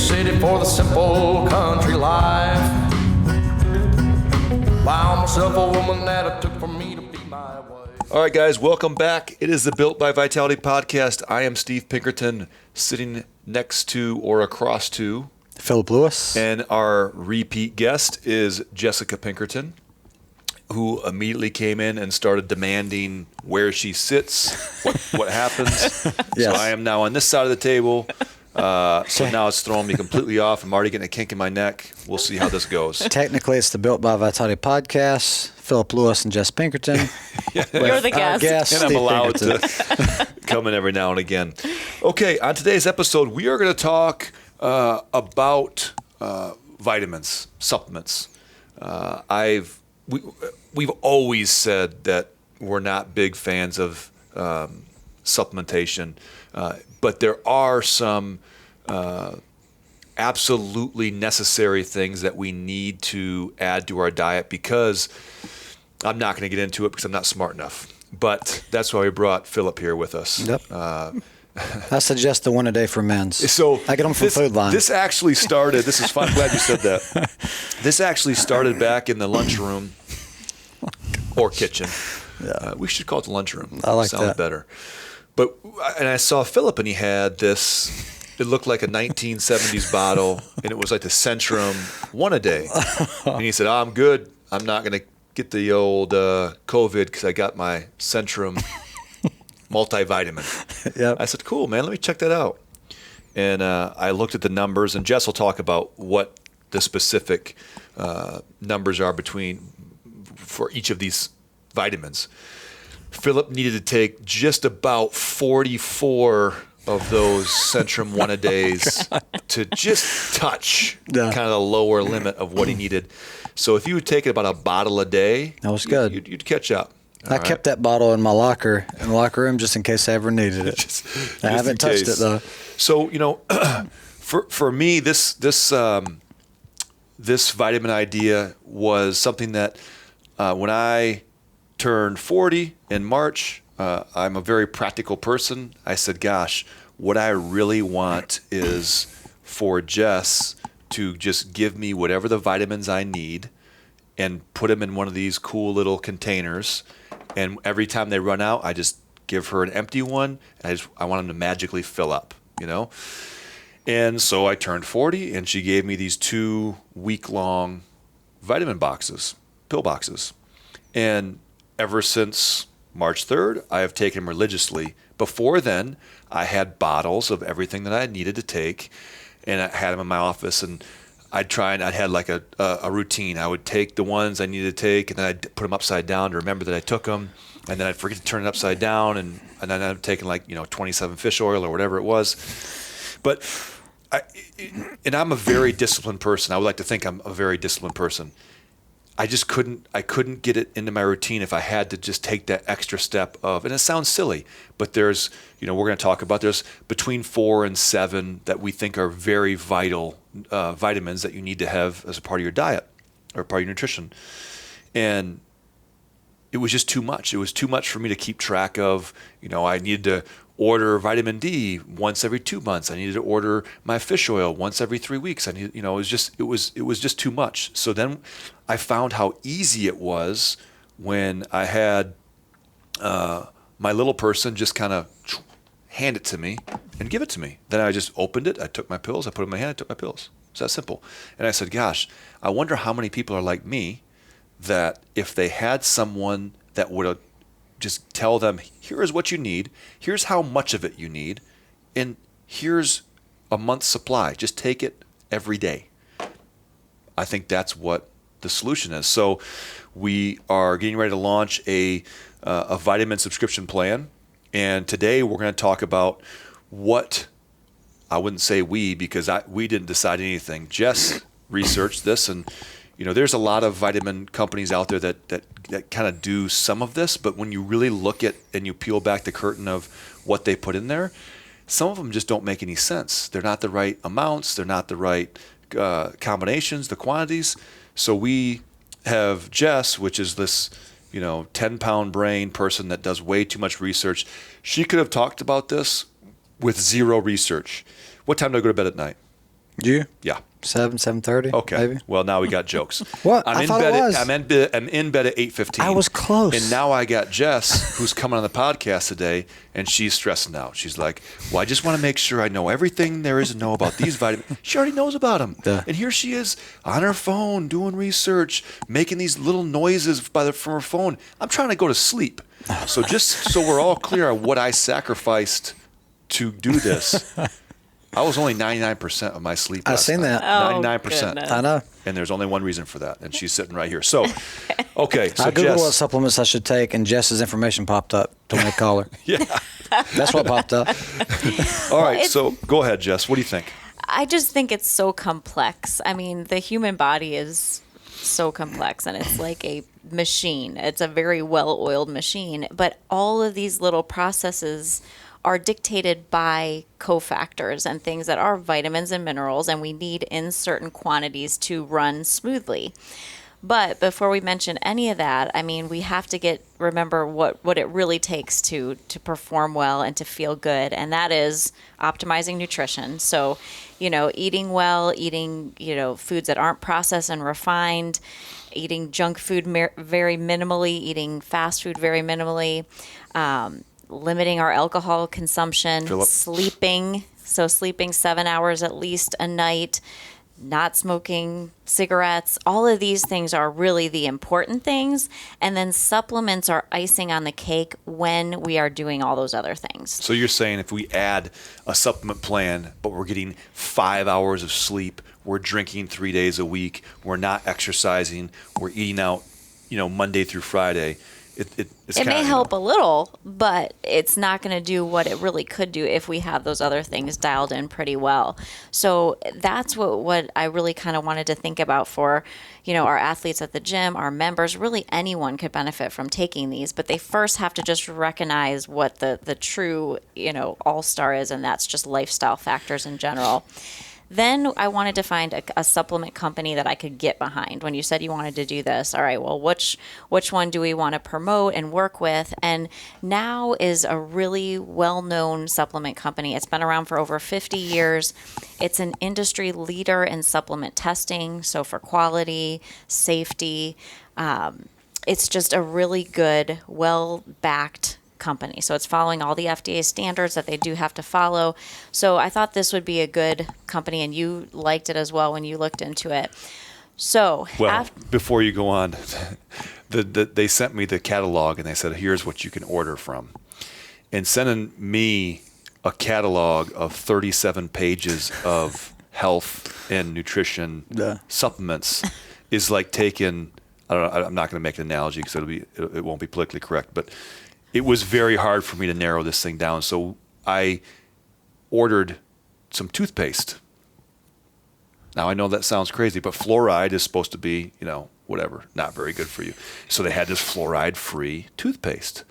city for the simple country life. Found myself a woman that it took for me to be my wife. All right, guys, welcome back. It is the Built by Vitality podcast. I am Steve Pinkerton, sitting next to or across to Philip Lewis. And our repeat guest is Jessica Pinkerton, who immediately came in and started demanding where she sits, what happens. Yes. So I am now on this side of the table. So now it's throwing me completely off. I'm already getting a kink in my neck. We'll see how this goes. Technically, it's the Built by Vitality podcast. Philip Lewis and Jess Pinkerton. You're the guest. And I'm allowed to come in every now and again. Okay, on today's episode, we are going to talk about vitamins, supplements. We've always said that we're not big fans of supplementation, but there are some absolutely necessary things that we need to add to our diet, because I'm not going to get into it because I'm not smart enough. But that's why we brought Philip here with us. Yep. I suggest the one a day for men's. So I get them from Food Line. This actually started. This is fun. I'm glad you said that. This actually started back in the lunchroom or kitchen. Yeah. We should call it the lunchroom. I like Sounds that. better. And I saw Philip, and he had this. It looked like a 1970s bottle, and it was like the Centrum one a day. And he said, "I'm good. I'm not going to get the old COVID because I got my Centrum multivitamin." Yep. I said, "Cool, man. Let me check that out." And I looked at the numbers, and Jess will talk about what the specific numbers are for each of these vitamins. Philip needed to take just about 44 of those Centrum one-a-days to just touch kind of the lower limit of what he needed. So if you would take about a bottle a day, that was good. You'd catch up. I kept that bottle in my locker in the locker room just in case I ever needed it. just I haven't touched it though. So for me, this vitamin idea was something that when I turned 40 in March, I'm a very practical person. I said, "Gosh, what I really want is for Jess to just give me whatever the vitamins I need and put them in one of these cool little containers. And every time they run out, I just give her an empty one. And I want them to magically fill up, And so I turned 40, and she gave me these 2-week-long vitamin boxes, pill boxes. And ever since March 3rd, I have taken them religiously. Before then, I had bottles of everything that I needed to take, and I had them in my office, and I'd had like a routine. I would take the ones I needed to take, and then I'd put them upside down to remember that I took them, and then I'd forget to turn it upside down, and then I'd taken 27 fish oil or whatever it was. But I'm a very disciplined person. I would like to think I'm a very disciplined person. I couldn't get it into my routine if I had to just take that extra step of, and it sounds silly, but there's, we're going to talk about, there's between 4 and 7 that we think are very vital vitamins that you need to have as a part of your diet or part of your nutrition. And it was just too much. It was too much for me to keep track of. I needed to order vitamin D once every 2 months. I needed to order my fish oil once every 3 weeks. It was just too much. So then I found how easy it was when I had my little person just kind of hand it to me and give it to me. Then I just opened it. I took my pills. I put it in my hand. I took my pills. It's that simple. And I said, "Gosh, I wonder how many people are like me, that if they had someone that would just tell them, here's what you need, here's how much of it you need, and here's a month's supply. Just take it every day." I think that's what the solution is. So we are getting ready to launch a vitamin subscription plan. And today we're going to talk about what, I wouldn't say because we didn't decide anything. Jess researched this, and there's a lot of vitamin companies out there that kind of do some of this, but when you really look at and you peel back the curtain of what they put in there, some of them just don't make any sense. They're not the right amounts. They're not the right combinations, the quantities. So we have Jess, which is this 10-pound brain person that does way too much research. She could have talked about this with zero research. What time do I go to bed at night? You? Yeah. 7:30. Okay. Maybe. Well, now we got jokes. What? I'm I in thought bed. it was. I'm in bed at 8:15. I was close. And now I got Jess, who's coming on the podcast today, and she's stressing out. She's like, "Well, I just want to make sure I know everything there is to know about these vitamins." She already knows about them. Yeah. And here she is on her phone doing research, making these little noises from her phone. I'm trying to go to sleep. So just so we're all clear on what I sacrificed to do this. I was only 99% of my sleep I've last seen night. that. Oh, 99%. goodness. I know. And there's only one reason for that, and she's sitting right here. So, okay, so I Googled what Jess, supplements I should take, and Jess's information popped up. Told me to call her. yeah. That's what popped up. All right, it's- so go ahead, Jess. What do you think? I just think it's so complex. I mean, the human body is so complex, and it's like a machine. It's a very well-oiled machine, but all of these little processes are dictated by cofactors and things that are vitamins and minerals, and we need in certain quantities to run smoothly. But before we mention any of that, I mean, we have to remember what it really takes to perform well and to feel good, and that is optimizing nutrition. So, eating well, eating, foods that aren't processed and refined, eating junk food very minimally, eating fast food very minimally, limiting our alcohol consumption, Philip? sleeping 7 hours at least a night, not smoking cigarettes. All of these things are really the important things. And then supplements are icing on the cake when we are doing all those other things. So you're saying if we add a supplement plan, but we're getting 5 hours of sleep, we're drinking 3 days a week, we're not exercising, we're eating out, Monday through Friday, it's It may kinda, help a little, but it's not going to do what it really could do if we have those other things dialed in pretty well. So that's what I really kind of wanted to think about for, our athletes at the gym, our members. Really anyone could benefit from taking these, but they first have to just recognize what the true, all-star is, and that's just lifestyle factors in general. Then I wanted to find a supplement company that I could get behind. When you said you wanted to do this, all right, well, which one do we want to promote and work with? And Now is a really well-known supplement company. It's been around for over 50 years. It's an industry leader in supplement testing, so for quality, safety. It's just a really good, well-backed company. So it's following all the FDA standards that they do have to follow. So I thought this would be a good company, and you liked it as well when you looked into it. So Well, before you go on, they sent me the catalog and they said, here's what you can order from. And sending me a catalog of 37 pages of health and nutrition supplements is like taking, I don't know, I'm not going to make an analogy because it won't be politically correct, but it was very hard for me to narrow this thing down. So I ordered some toothpaste. Now, I know that sounds crazy, but fluoride is supposed to be, whatever, not very good for you. So they had this fluoride-free toothpaste.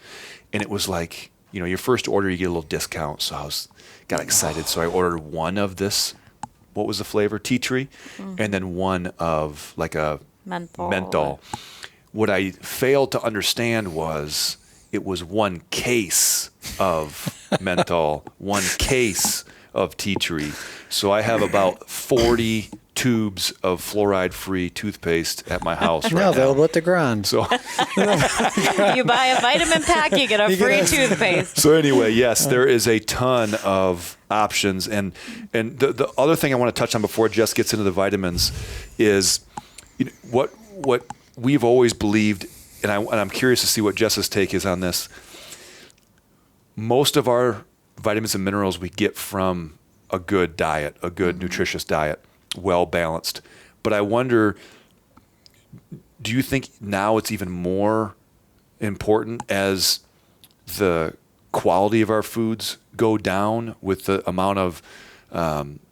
And it was like, your first order, you get a little discount. So I got excited. So I ordered one of this, what was the flavor? Tea tree. And then one of like a menthol. What I failed to understand was it was one case of menthol, one case of tea tree. So I have about 40 tubes of fluoride-free toothpaste at my house right Now now. available at the grind. So, you buy a vitamin pack, you get a free toothpaste. so anyway, yes, there is a ton of options. And the other thing I want to touch on before Jess gets into the vitamins is what we've always believed, and I'm curious to see what Jess's take is on this. Most of our vitamins and minerals we get from a good diet, a good nutritious diet, well balanced. But I wonder, do you think now it's even more important as the quality of our foods go down with the amount of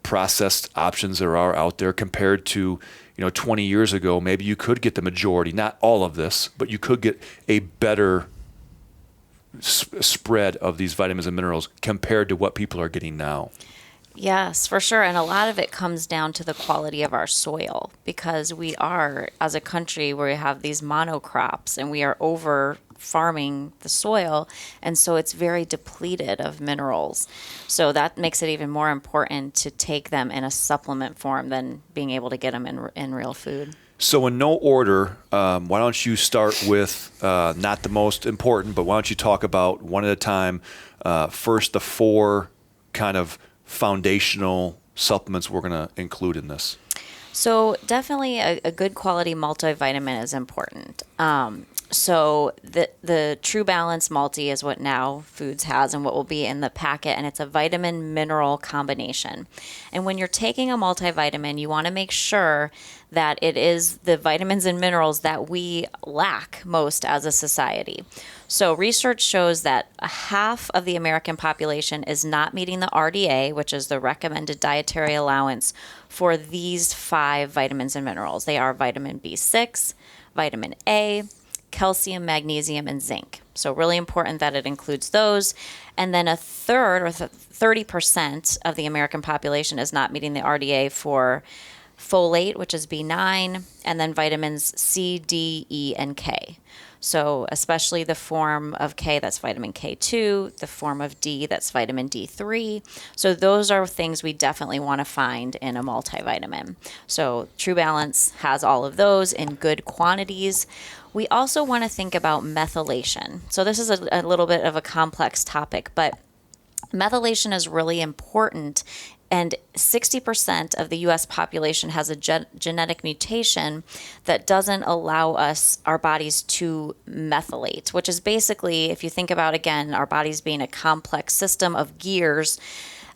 processed options there are out there compared to 20 years ago? Maybe you could get the majority, not all of this, but you could get a better spread of these vitamins and minerals compared to what people are getting now. Yes, for sure. And a lot of it comes down to the quality of our soil, because we are, as a country, where we have these monocrops and we are over farming the soil, and so it's very depleted of minerals. So that makes it even more important to take them in a supplement form than being able to get them in real food. So in no order, why don't you start with not the most important, but why don't you talk about one at a time, first the 4 kind of foundational supplements we're going to include in this. So definitely a good quality multivitamin is important. So the True Balance Multi is what Now Foods has and what will be in the packet, and it's a vitamin mineral combination. And when you're taking a multivitamin, you want to make sure that it is the vitamins and minerals that we lack most as a society. So research shows that half of the American population is not meeting the RDA, which is the recommended dietary allowance for these 5 vitamins and minerals. They are vitamin B6, vitamin A, calcium, magnesium, and zinc. So really important that it includes those. And then a third or 30% of the American population is not meeting the RDA for folate, which is B9, and then vitamins C, D, E, and K. So especially the form of K, that's vitamin K2, the form of D, that's vitamin D3. So those are things we definitely want to find in a multivitamin. So True Balance has all of those in good quantities. We also want to think about methylation. So this is a little bit of a complex topic, but methylation is really important. And 60% of the U.S. population has a genetic mutation that doesn't allow our bodies to methylate, which is basically, if you think about, again, our bodies being a complex system of gears,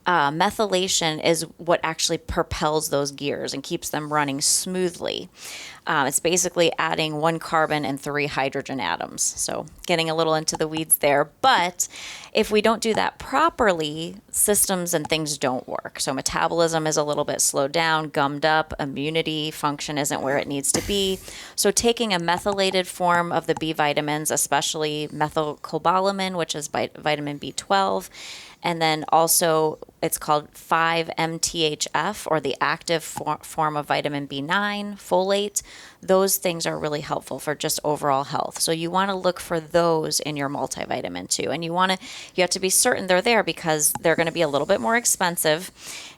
methylation is what actually propels those gears and keeps them running smoothly. It's basically adding 1 carbon and 3 hydrogen atoms. So getting a little into the weeds there. But if we don't do that properly, systems and things don't work. So metabolism is a little bit slowed down, gummed up, immunity function isn't where it needs to be. So taking a methylated form of the B vitamins, especially methylcobalamin, which is vitamin B12, and then also it's called 5-MTHF, or the active form of vitamin B9, folate. Those things are really helpful for just overall health. So you want to look for those in your multivitamin too. And you have to be certain they're there because they're going to be a little bit more expensive.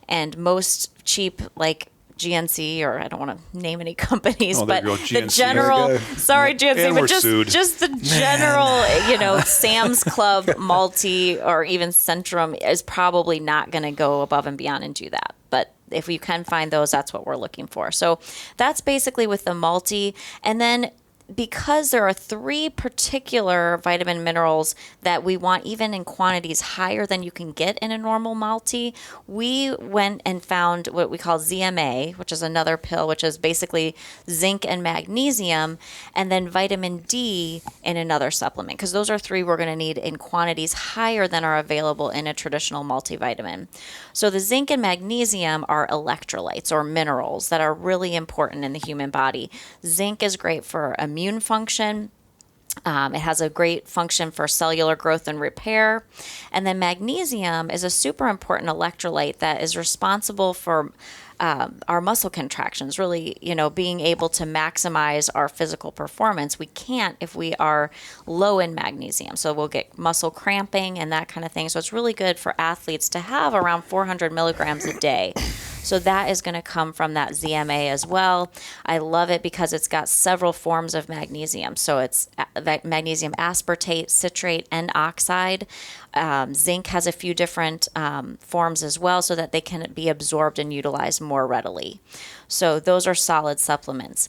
And most cheap, like GNC, or I don't want to name any companies, but the general, sorry GNC, but just the general, Sam's Club multi or even Centrum is probably not going to go above and beyond and do that. But if you can find those, that's what we're looking for. So that's basically with the multi. And then because there are 3 particular vitamin minerals that we want even in quantities higher than you can get in a normal multi, we went and found what we call ZMA, which is another pill, which is basically zinc and magnesium, and then vitamin D in another supplement, because those are 3 we're going to need in quantities higher than are available in a traditional multivitamin. So the zinc and magnesium are electrolytes or minerals that are really important in the human body. Zinc is great for immune function. It has a great function for cellular growth and repair. And then magnesium is a super important electrolyte that is responsible for our muscle contractions, really, being able to maximize our physical performance. We can't if we are low in magnesium. So we'll get muscle cramping and that kind of thing. So it's really good for athletes to have around 400 milligrams a day. So that is going to come from that ZMA as well. I love it because it's got several forms of magnesium. So it's magnesium aspartate, citrate, and oxide. Zinc has a few different forms as well so that they can be absorbed and utilized more readily. So those are solid supplements.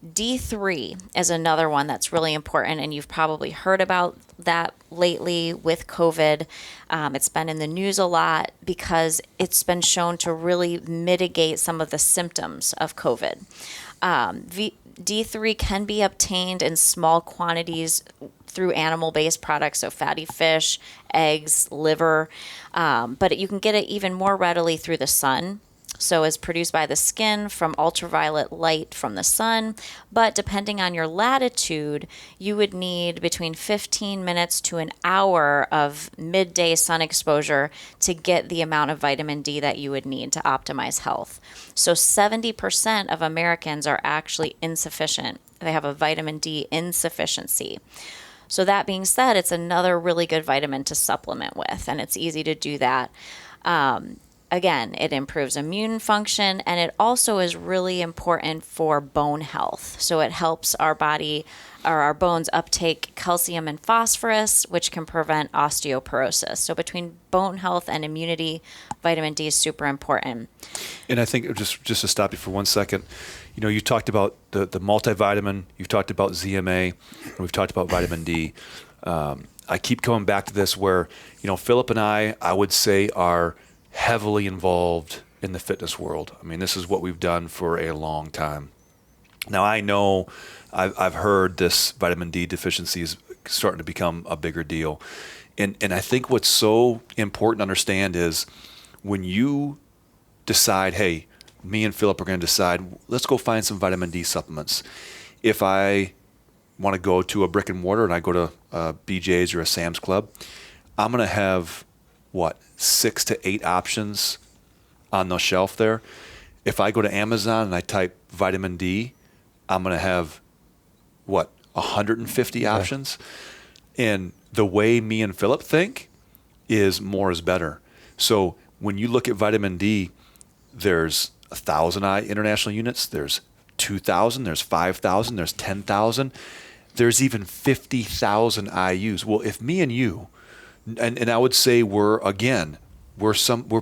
D3 is another one that's really important, and you've probably heard about that lately with COVID. It's been in the news a lot because it's been shown to really mitigate some of the symptoms of COVID. D3 can be obtained in small quantities through animal-based products, so fatty fish, eggs, liver, but you can get it even more readily through the sun. So it's produced by the skin from ultraviolet light from the sun, but depending on your latitude, you would need between 15 minutes to an hour of midday sun exposure to get the amount of vitamin D that you would need to optimize health. So 70% of Americans are actually insufficient. They have a vitamin D insufficiency. So that being said, it's another really good vitamin to supplement with, and it's easy to do that. Again, it improves immune function, and it also is really important for bone health. So it helps our body or our bones uptake calcium and phosphorus, which can prevent osteoporosis. So between bone health and immunity, vitamin D is super important. And I think just to stop you for 1 second, you talked about the multivitamin, you've talked about ZMA, and we've talked about vitamin D. I keep coming back to this where, Philip and I would say, are heavily involved in the fitness world. I mean, this is what we've done for a long time. Now, I know I've heard this vitamin D deficiency is starting to become a bigger deal. And I think what's so important to understand is when you decide, hey, me and Philip are going to decide, let's go find some vitamin D supplements. If I want to go to a brick and mortar and I go to a BJ's or a Sam's Club, I'm going to have, 6 to 8 options on the shelf there. If I go to Amazon and I type vitamin D, I'm going to have 150 options. And the way me and Philip think is more is better. So when you look at vitamin D, there's 1,000 international units, there's 2,000, there's 5,000, there's 10,000, there's even 50,000 IUs. Well, if me and you, and I would say we're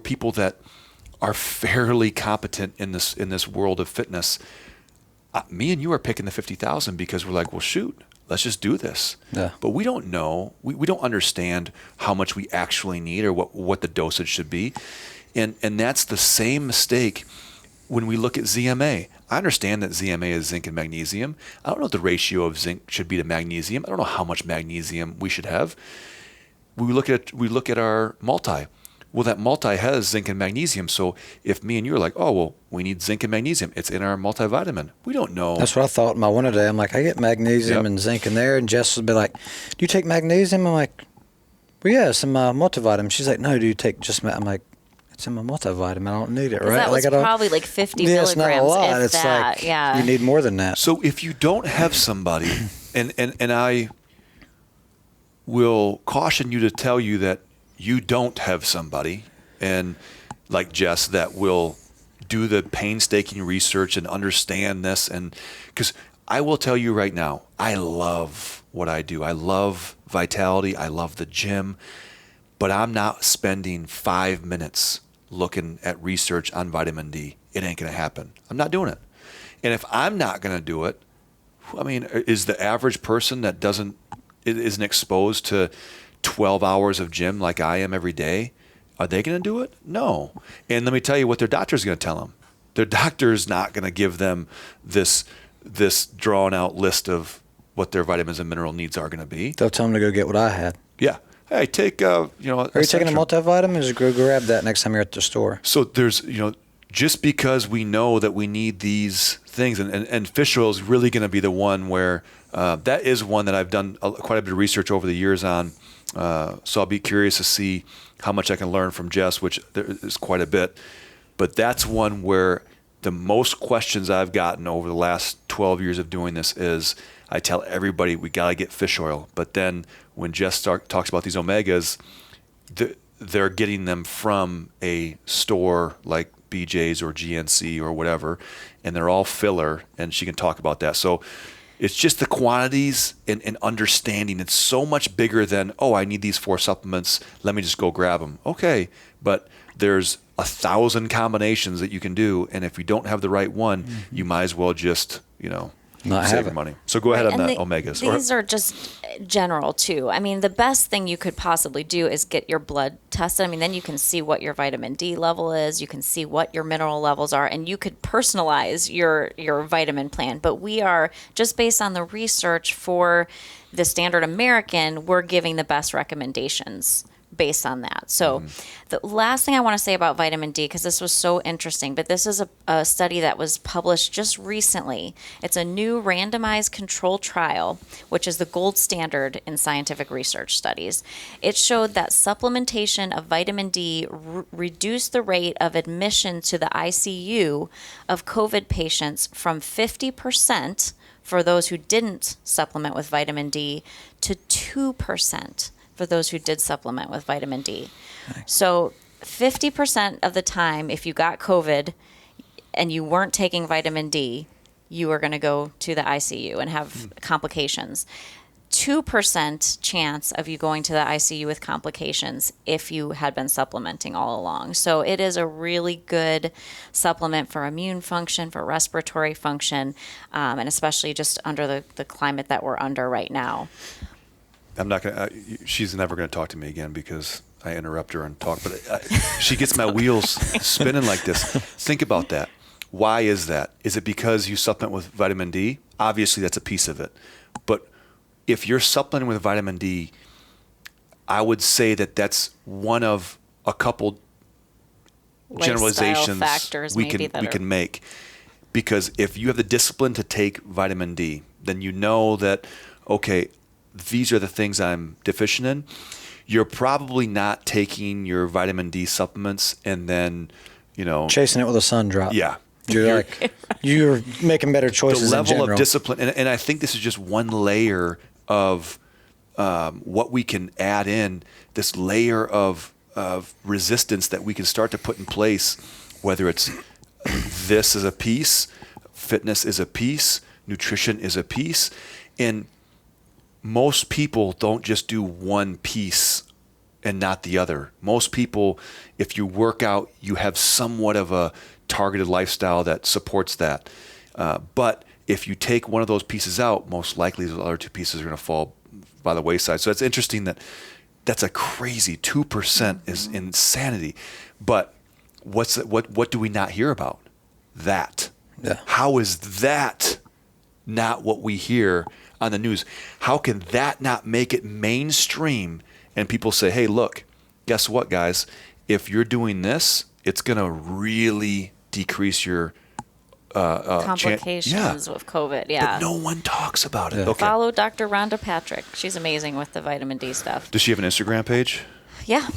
people that are fairly competent in this world of fitness. Me and you are picking the 50,000 because we're like, well, shoot, let's just do this. Yeah. But we don't know, we don't understand how much we actually need or what the dosage should be. And that's the same mistake when we look at ZMA. I understand that ZMA is zinc and magnesium. I don't know what the ratio of zinc should be to magnesium. I don't know how much magnesium we should have. We look at our multi. Well, that multi has zinc and magnesium. So if me and you are like, oh, well, we need zinc and magnesium, it's in our multivitamin. We don't know. That's what I thought my one day. I'm like, I get magnesium and zinc in there. And Jess would be like, do you take magnesium? I'm like, well, yeah, it's in my multivitamin. She's like, no, do you take just I'm like, it's in my multivitamin. I don't need it, right? That was probably like 50 milligrams. It's not a lot. If it's that, like, yeah. You need more than that. So if you don't have somebody, and I will caution you to tell you that you don't have somebody, and like Jess, that will do the painstaking research and understand this. And because I will tell you right now, I love what I do. I love Vitality. I love the gym, but I'm not spending 5 minutes looking at research on vitamin D. It ain't going to happen. I'm not doing it. And if I'm not going to do it, I mean, is the average person that isn't exposed to 12 hours of gym like I am every day, are they going to do it? No. And let me tell you what their doctor's going to tell them. Their doctor's not going to give them this drawn out list of what their vitamins and mineral needs are going to be. They'll tell them to go get what I had. Yeah. Hey, take, Are you taking a multivitamin? Just go grab that next time you're at the store. So there's, just because we know that we need these things, and fish oil is really going to be the one where that is one that I've done quite a bit of research over the years on. So I'll be curious to see how much I can learn from Jess, which there is quite a bit. But that's one where the most questions I've gotten over the last 12 years of doing this is I tell everybody we got to get fish oil. But then when Jess talks about these omegas, they're getting them from a store like BJ's or GNC or whatever, and they're all filler, and she can talk about that. So it's just the quantities and understanding. It's so much bigger than, oh, I need these 4 supplements. Let me just go grab them. Okay, but there's 1,000 combinations that you can do, and if you don't have the right one, you might as well just, Not save have your it. money. So go ahead on And that omegas. These are just general too. I mean, the best thing you could possibly do is get your blood tested. I mean, then you can see what your vitamin D level is. You can see what your mineral levels are, and you could personalize your vitamin plan. But we are just based on the research for the standard American, we're giving the best recommendations based on that. So the last thing I want to say about vitamin D, because this was so interesting, but this is a study that was published just recently. It's a new randomized controlled trial, which is the gold standard in scientific research studies. It showed that supplementation of vitamin D reduced the rate of admission to the ICU of COVID patients from 50% for those who didn't supplement with vitamin D to 2% for those who did supplement with vitamin D. So 50% of the time, if you got COVID and you weren't taking vitamin D, you were going to go to the ICU and have complications. 2% chance of you going to the ICU with complications if you had been supplementing all along. So it is a really good supplement for immune function, for respiratory function, and especially just under the climate that we're under right now. I'm not going to, she's never going to talk to me again because I interrupt her and talk, but she gets my wheels spinning like this. Think about that. Why is that? Is it because you supplement with vitamin D? Obviously, that's a piece of it. But if you're supplementing with vitamin D, I would say that that's one of a couple generalizations factors we maybe can make. Because if you have the discipline to take vitamin D, then you know that, okay, these are the things I'm deficient in. You're probably not taking your vitamin D supplements and then, chasing it with a sun drop. Yeah. You're making better choices. The in level general. of discipline, and I think this is just one layer of what we can add in, this layer of resistance that we can start to put in place, whether it's this is a piece, fitness is a piece, nutrition is a piece, and most people don't just do one piece and not the other. Most people, if you work out, you have somewhat of a targeted lifestyle that supports that. But if you take one of those pieces out, most likely the other two pieces are going to fall by the wayside. So it's interesting that's a crazy 2% is insanity. But what do we not hear about? That. Yeah. How is that not what we hear on the news? How can that not make it mainstream and people say, hey, look, guess what, guys? If you're doing this, it's going to really decrease your complications with COVID. Yeah. But no one talks about it. Yeah. Okay. Follow Dr. Rhonda Patrick. She's amazing with the vitamin D stuff. Does she have an Instagram page? Yeah.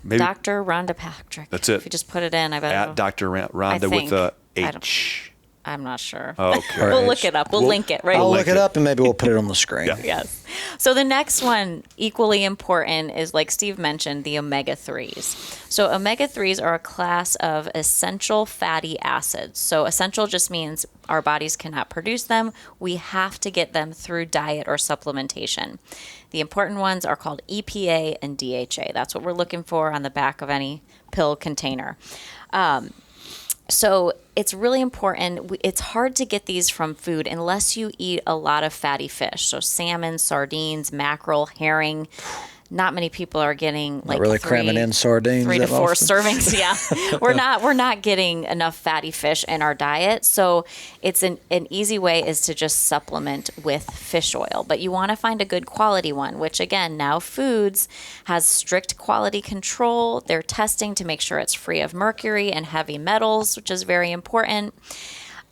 Maybe Dr. Rhonda Patrick. That's it. If you just put it in, I bet at Dr. Rhonda with a H. I'm not sure. Okay. We'll look it up. We'll link it, right? I'll link look it it. up and maybe we'll put it on the screen. Yeah. Yes. So the next one, equally important, is like Steve mentioned, the omega-3s. So omega-3s are a class of essential fatty acids. So essential just means our bodies cannot produce them. We have to get them through diet or supplementation. The important ones are called EPA and DHA. That's what we're looking for on the back of any pill container. So it's really important. It's hard to get these from food unless you eat a lot of fatty fish. So salmon, sardines, mackerel, herring. Not many people are getting like Not really cramming in sardines 3 to that 4 often. servings. Yeah, we're not getting enough fatty fish in our diet. So it's an easy way is to just supplement with fish oil. But you want to find a good quality one, which again, Now Foods has strict quality control. They're testing to make sure it's free of mercury and heavy metals, which is very important.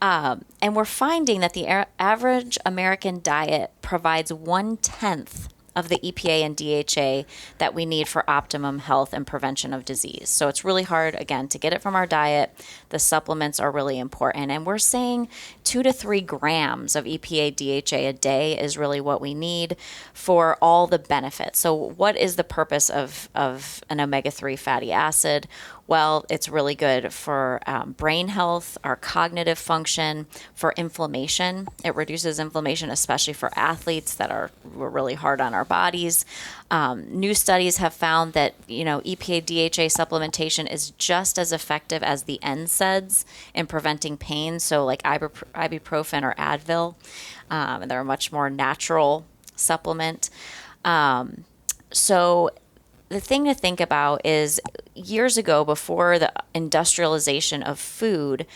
And we're finding that the average American diet provides 1/10 of the EPA and DHA that we need for optimum health and prevention of disease. So it's really hard, again, to get it from our diet. The supplements are really important. And we're saying 2 to 3 grams of EPA, DHA a day is really what we need for all the benefits. So what is the purpose of an omega-3 fatty acid? Well, it's really good for brain health, our cognitive function, for inflammation. It reduces inflammation, especially for athletes that we're really hard on our bodies. New studies have found that EPA DHA supplementation is just as effective as the NSAIDs in preventing pain. So like ibuprofen or Advil, and they're a much more natural supplement. So the thing to think about is years ago, before the industrialization of food,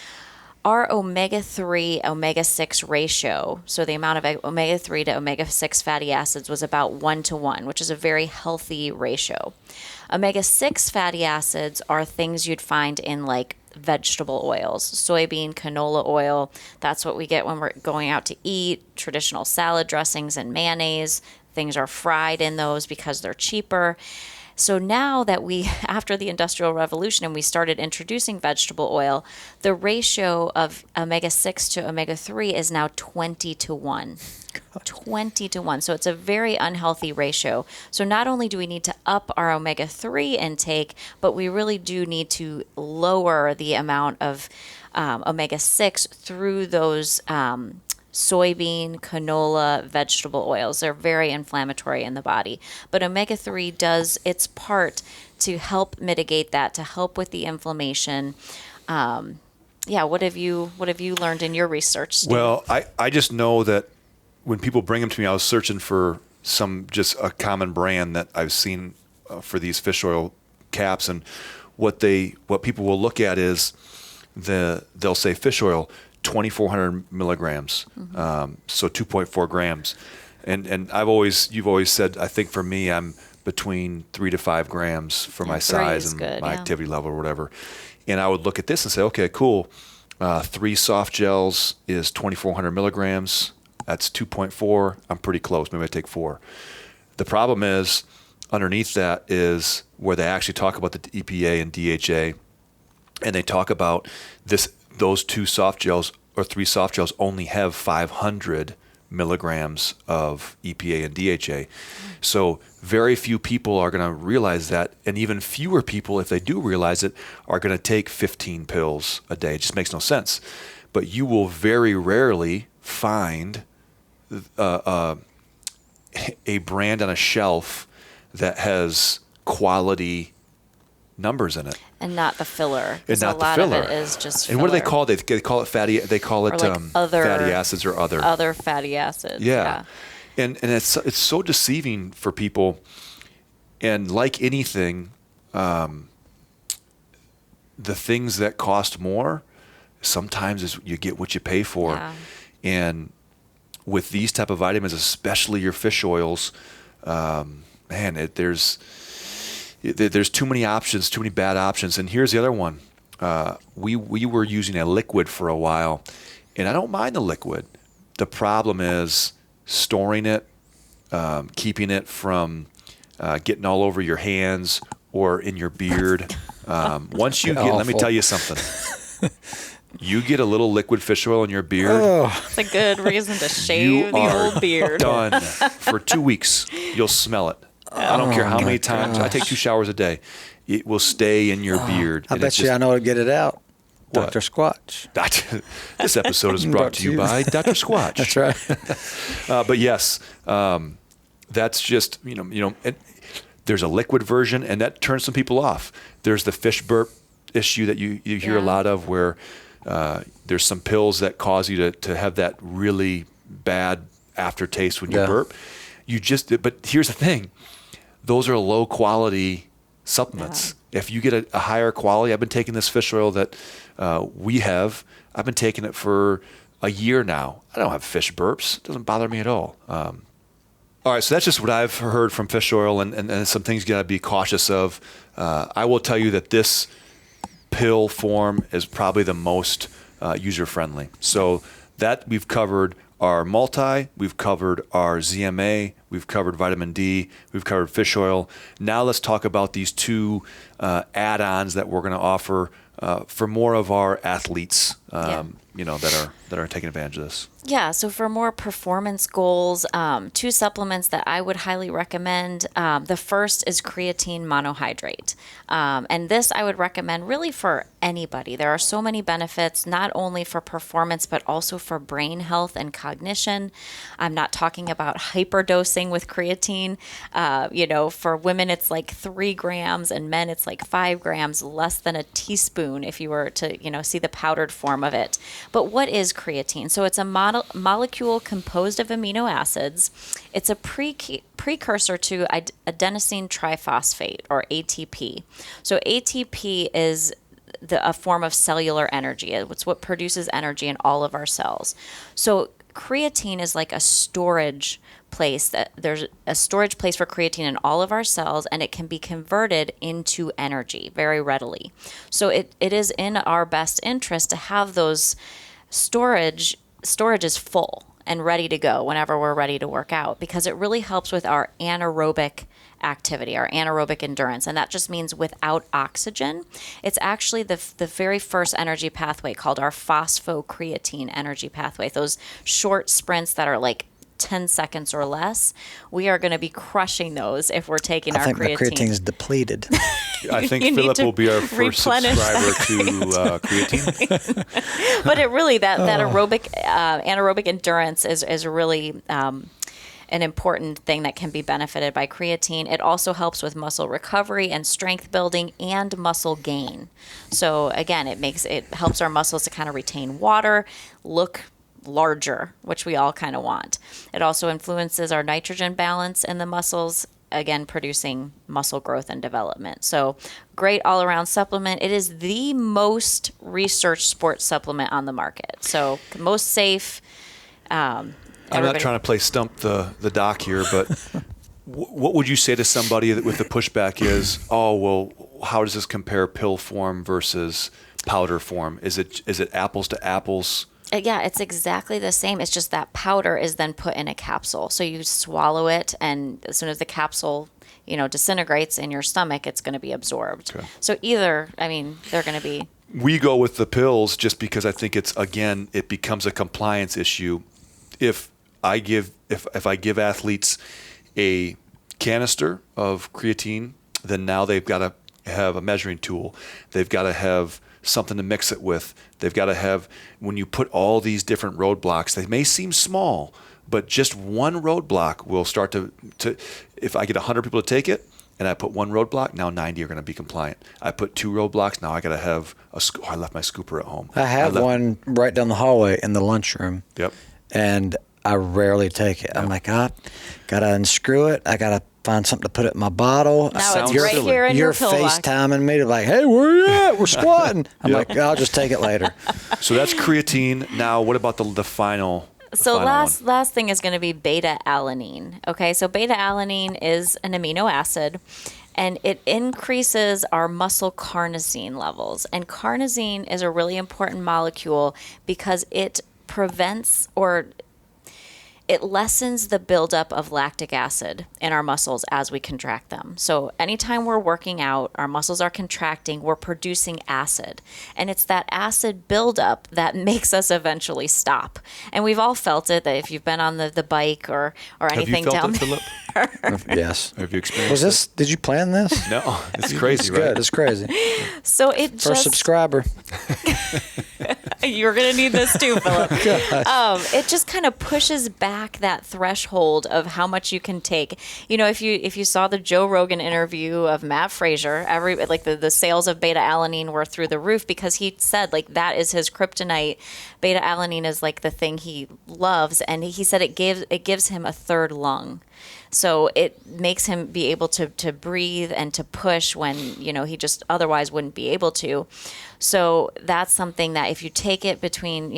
our omega-3, omega-6 ratio, so the amount of omega-3 to omega-6 fatty acids was about 1-to-1, which is a very healthy ratio. Omega-6 fatty acids are things you'd find in like vegetable oils, soybean, canola oil. That's what we get when we're going out to eat, traditional salad dressings and mayonnaise. Things are fried in those because they're cheaper. So now that after the Industrial Revolution and we started introducing vegetable oil, the ratio of omega-6 to omega-3 is now 20 to 1. 20 to 1. So it's a very unhealthy ratio. So not only do we need to up our omega-3 intake, but we really do need to lower the amount of omega-6 through those soybean, canola, vegetable oils. They're very inflammatory in the body. But omega-3 does its part to help mitigate that, to help with the inflammation. What have you learned in your research, Steve? Well, I just know that when people bring them to me, I was searching for just a common brand that I've seen for these fish oil caps, and what people will look at is they'll say fish oil 2,400 milligrams, so 2.4 grams, and you've always said, I think for me I'm between 3 to 5 grams for my size and good, my activity level or whatever, and I would look at this and say, okay, cool, 3 soft gels is 2,400 milligrams. That's 2.4. I'm pretty close. Maybe I take 4. The problem is underneath that is where they actually talk about the EPA and DHA, and they talk about those 2 soft gels or 3 soft gels only have 500 milligrams of EPA and DHA. So very few people are going to realize that, and even fewer people, if they do realize it, are going to take 15 pills a day. It just makes no sense. But you will very rarely find a brand on a shelf that has quality numbers in it, and not the filler. And not a lot the filler. of it is just and filler. what do they call it? They call it fatty. They call it like fatty acids or other fatty acids. Yeah. And it's so deceiving for people. And like anything, the things that cost more, sometimes is you get what you pay for. Yeah. And with these type of vitamins, especially your fish oils, there's too many options, too many bad options. And here's the other one. We were using a liquid for a while, and I don't mind the liquid. The problem is storing it, keeping it from getting all over your hands or in your beard. Once you let me tell you something. You get a little liquid fish oil in your beard. It's a good reason to shave the old beard. Done. For 2 weeks, you'll smell it. I don't care how many times. I take 2 showers a day. It will stay in your beard. I bet you I know how to get it out. What? Dr. Squatch. This episode is brought to you by Dr. Squatch. That's right. But yes, that's just, and there's a liquid version, and that turns some people off. There's the fish burp issue that you hear a lot of, where there's some pills that cause you to have that really bad aftertaste when you burp. But here's the thing. Those are low quality supplements. Yeah. If you get a higher quality, I've been taking this fish oil that I've been taking it for a year now. I don't have fish burps. It doesn't bother me at all. All right, so that's just what I've heard from fish oil, and some things you got to be cautious of. I will tell you that this pill form is probably the most user-friendly. So that we've covered our multi, we've covered our ZMA, we've covered vitamin D, we've covered fish oil. Now let's talk about these 2 add-ons that we're going to offer for more of our athletes, that are taking advantage of this. Yeah, so for more performance goals, 2 supplements that I would highly recommend. The first is creatine monohydrate. And this I would recommend really for anybody. There are so many benefits, not only for performance, but also for brain health and cognition. I'm not talking about hyperdosing with creatine. For women, it's like 3 grams, and men, it's like 5 grams, less than a teaspoon if you were to, see the powdered form of it. But what is creatine? So it's a molecule composed of amino acids. It's a precursor to adenosine triphosphate, or ATP. So ATP is a form of cellular energy. It's what produces energy in all of our cells. So creatine is like a storage place. There's a storage place for creatine in all of our cells, and it can be converted into energy very readily. So it is in our best interest to have those storage is full. and ready to go whenever we're ready to work out, because it really helps with our anaerobic activity, our anaerobic endurance. And that just means without oxygen. It's actually the very first energy pathway called our phosphocreatine energy pathway. Those short sprints that are like 10 seconds or less, we are going to be crushing those if we're taking I our think creatine. my creatine's depleted. I think You need Philip to will be our first replenish subscriber to creatine. But it really, that anaerobic endurance is really an important thing that can be benefited by creatine. It also helps with muscle recovery and strength building and muscle gain. So again, it helps our muscles to kind of retain water, look larger, which we all kind of want. It also influences our nitrogen balance in the muscles, again, producing muscle growth and development. So great all-around supplement. It is the most researched sports supplement on the market. So most safe. I'm not trying to play stump the doc here, but what would you say to somebody that with the pushback is, oh, well, how does this compare pill form versus powder form? Is it apples to apples? Yeah, it's exactly the same. It's just that powder is then put in a capsule. So you swallow it, and as soon as the capsule, disintegrates in your stomach, it's going to be absorbed. Okay. So either, they're going to be. We go with the pills just because I think it becomes a compliance issue. If I give athletes a canister of creatine, then now they've got to have a measuring tool. They've got to have something to mix it with. They've got to have, when you put all these different roadblocks, they may seem small, but just one roadblock will start to if I get 100 people to take it and I put one roadblock, now 90 are going to be compliant. I put two roadblocks, now I got to have I left my scooper at home. I have one right down the hallway in the lunchroom. Yep. And I rarely take it. I'm like, got to unscrew it. I got to find something to put it in my bottle. Now it's right here in your You're pill box. FaceTiming me to like, hey, where you at? We're squatting. I'm like, I'll just take it later. So that's creatine. Now, what about the final? So last thing is going to be beta alanine. Okay, so beta alanine is an amino acid, and it increases our muscle carnosine levels. And carnosine is a really important molecule because it prevents it lessens the buildup of lactic acid in our muscles as we contract them. So anytime we're working out, our muscles are contracting, we're producing acid. And it's that acid buildup that makes us eventually stop. And we've all felt it, that if you've been on the bike or anything down Have you felt it, Philip? Yes. Have you experienced Did you plan this? No, it's crazy, It's right? good. It's crazy. So it First just subscriber. you're gonna need this too, Philip. It just kind of pushes back that threshold of how much you can take. If you saw the Joe Rogan interview of Matt Frazier, the sales of beta alanine were through the roof because he said that is his kryptonite. Beta alanine is like the thing he loves, and he said it gives him a third lung. So it makes him be able to breathe and to push when, he just otherwise wouldn't be able to. So that's something that if you take it between,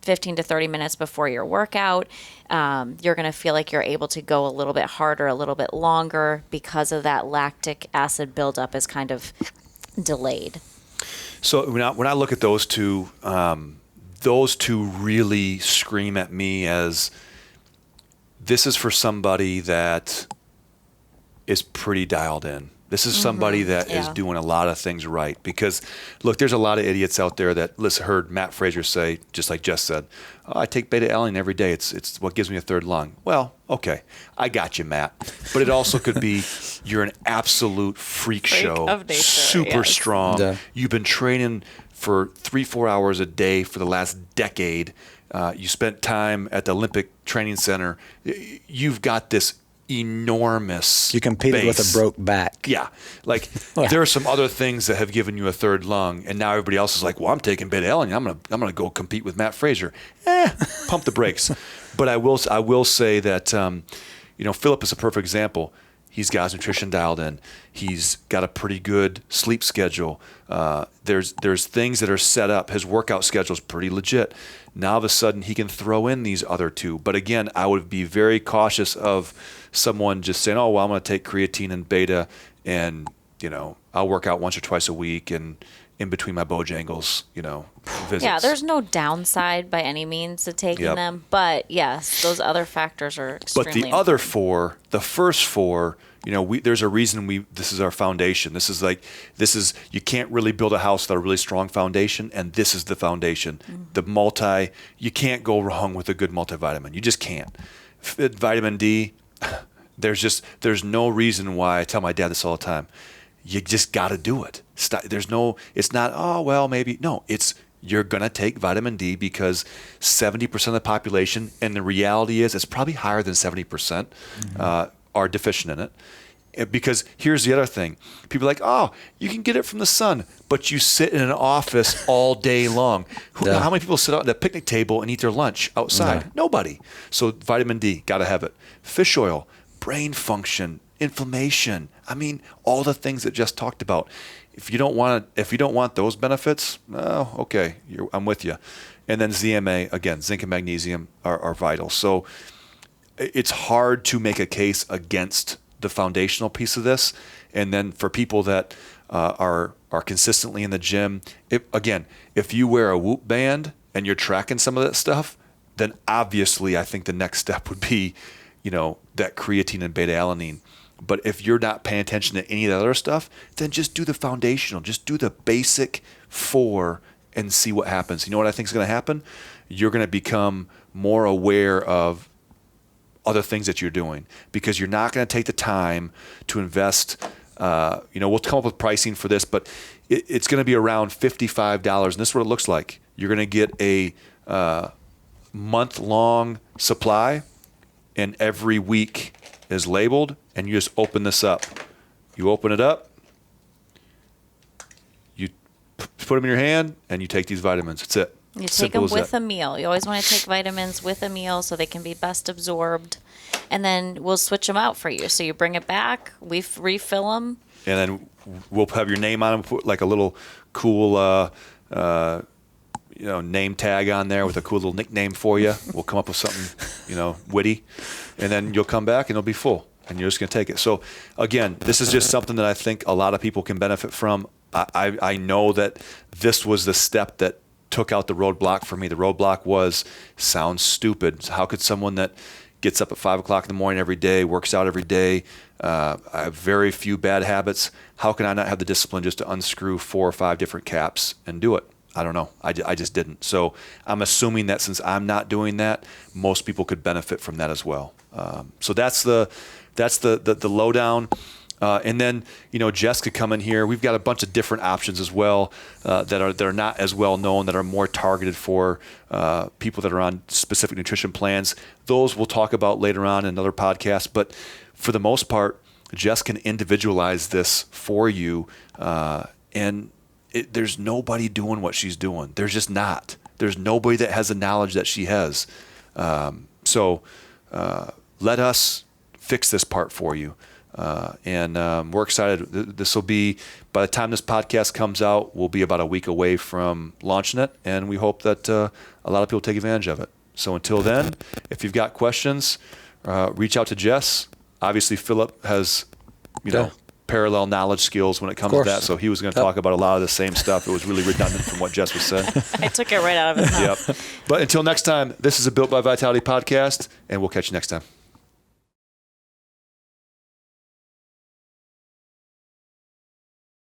15 to 30 minutes before your workout, you're going to feel like you're able to go a little bit harder, a little bit longer because of that lactic acid buildup is kind of delayed. So when I look at those two really scream at me as this is for somebody that is pretty dialed in. This is somebody that is doing a lot of things right. Because, look, there's a lot of idiots out there that heard Matt Frazier say, just like Jess said, I take beta alanine every day. It's what gives me a third lung. Well, okay, I got you, Matt. But it also could be you're an absolute freak show, of nature, super yes. strong. Yeah. You've been training for 3-4 hours a day for the last decade. You spent time at the Olympic Training Center. You've got this enormous You competed base. with a broke back. Yeah. There are some other things that have given you a third lung, and now everybody else is like, well, I'm taking beta alanine. I'm gonna go compete with Matt Frazier. Pump the brakes. But I will say that Philip is a perfect example. He's got his nutrition dialed in. He's got a pretty good sleep schedule. There's things that are set up. His workout schedule is pretty legit. Now, all of a sudden, he can throw in these other two. But again, I would be very cautious of someone just saying, oh, well, I'm going to take creatine and beta and, I'll work out once or twice a week and, in between my Bojangles, visits. Yeah, there's no downside by any means to taking Yep. them, but yes, those other factors are extremely But the other four, the first four, there's a reason this is our foundation. This is you can't really build a house without a really strong foundation, and this is the foundation. The you can't go wrong with a good multivitamin. You just can't. Vitamin D, there's no reason why. I tell my dad this all the time. You just got to do it. It's not, oh, well, maybe. No, you're going to take vitamin D because 70% of the population, and the reality is it's probably higher than 70%, are deficient in it. Because here's the other thing. People are like, oh, you can get it from the sun, but you sit in an office all day long. Yeah. How many people sit at a picnic table and eat their lunch outside? No. Nobody. So vitamin D, got to have it. Fish oil, brain function, inflammation. I mean, all the things that Jess talked about. If you don't want those benefits, oh, okay, I'm with you. And then ZMA, again, zinc and magnesium are vital. So it's hard to make a case against the foundational piece of this. And then for people that are consistently in the gym, if you wear a Whoop band and you're tracking some of that stuff, then obviously I think the next step would be, that creatine and beta-alanine. But if you're not paying attention to any of the other stuff, then just do the foundational. Just do the basic 4 and see what happens. You know what I think is going to happen? You're going to become more aware of other things that you're doing because you're not going to take the time to invest. We'll come up with pricing for this, but it's going to be around $55. And this is what it looks like. You're going to get a month-long supply, and every week is labeled, and you just open this up. You open it up, you put them in your hand, and you take these vitamins. That's it. You take Simple them as with that. a meal. You always want to take vitamins with a meal so they can be best absorbed. And then we'll switch them out for you. So you bring it back, we refill them. And then we'll have your name on them, put like a little cool name tag on there with a cool little nickname for you. We'll come up with something, witty. And then you'll come back and it'll be full. And you're just going to take it. So, again, this is just something that I think a lot of people can benefit from. I know that this was the step that took out the roadblock for me. The roadblock sounds stupid. How could someone that gets up at 5 o'clock in the morning every day, works out every day, I have very few bad habits, how can I not have the discipline just to unscrew 4 or 5 different caps and do it? I don't know. I just didn't. So I'm assuming that since I'm not doing that, most people could benefit from that as well. So that's the lowdown. And then, Jess could come in here. We've got a bunch of different options as well that are not as well known, that are more targeted for people that are on specific nutrition plans. Those we'll talk about later on in another podcast. But for the most part, Jess can individualize this for you. And there's nobody doing what she's doing. There's just not. There's nobody that has the knowledge that she has. So let us fix this part for you. And we're excited. This will be, by the time this podcast comes out, we'll be about a week away from launching it. And we hope that a lot of people take advantage of it. So until then, if you've got questions, reach out to Jess. Obviously, Philip has, parallel knowledge skills when it comes to that. So he was going to talk about a lot of the same stuff. It was really redundant from what Jess was saying. I took it right out of his mouth. Yep. But until next time, this is a Built by Vitality podcast, and we'll catch you next time.